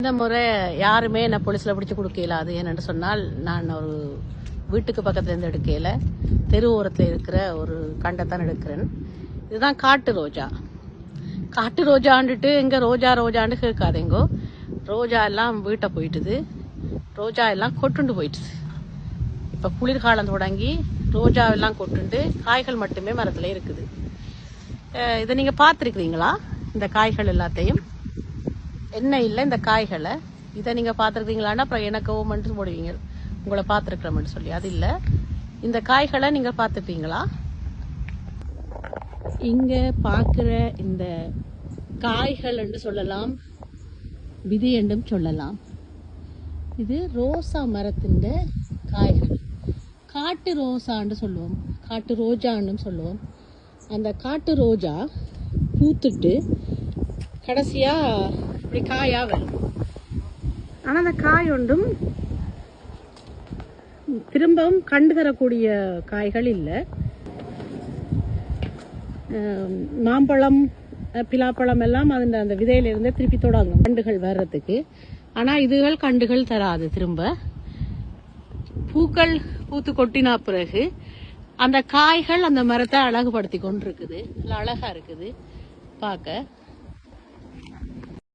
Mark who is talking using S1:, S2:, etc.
S1: இந்த முறை யாருமே என்ன போலீஸ்ல பிடிச்சு கொடுக்கல. அது என்னன்னு சொன்னால், நான் ஒரு வீட்டுக்கு பக்கத்துல இருந்து எடுக்கல, தெரு ஓரத்துல இருக்கிற ஒரு கண்டைத்தான் எடுக்கிறேன். இதுதான் காட்டு ரோஜா. காட்டு ரோஜாண்டுட்டு எங்க ரோஜா ரோஜான்னு கேட்காதேங்கோ. ரோஜா எல்லாம் வீட்டை போயிட்டுது, ரோஜா எல்லாம் கொட்டுண்டு போயிட்டுது. இப்ப குளிர்காலம் தொடங்கி ரோஜா எல்லாம் கொட்டுண்டு காய்கள் மட்டுமே மரத்துல இருக்குது. இதை நீங்க பார்த்துருக்கிறீங்களா? இந்த காய்கள் எல்லாத்தையும் என்ன இல்லை இந்த காய்களை இதை நீங்க பார்த்துருக்கீங்களான்னா அப்புறம் எனக்கு ஓமெண்ட்டு போடுவீங்க உங்களை பார்த்துருக்கிறோம்னு சொல்லி. அது இல்லை, இந்த காய்களை நீங்க பார்த்துப்பீங்களா? இங்க பார்க்குற இந்த காய்கள் என்று சொல்லலாம், விதை என்றும் சொல்லலாம். இது ரோசா மரத்தின் காய்கள். காட்டு ரோசான்னு சொல்லுவோம், காட்டு ரோஜான்னு சொல்லுவோம். அந்த காட்டு ரோஜா பூத்துட்டு கடைசியா இப்படி காயா வரும். ஆனா அந்த காய் ஒன்றும் திரும்பவும் கண்டு தரக்கூடிய காய்கள் இல்லை. மாம்பழம், பிலாப்பழம் எல்லாம் அந்த விதையிலிருந்து திருப்பி தொடங்கும் கண்டுகள் வர்றதுக்கு. ஆனா இதுகள் கண்டுகள் தராது. திரும்ப பூக்கள் பூத்து கொட்டினா பிறகு அந்த காய்கள் அந்த மரத்தை அழகுபடுத்தி கொண்டிருக்குது. அழகா இருக்குது பார்க்க.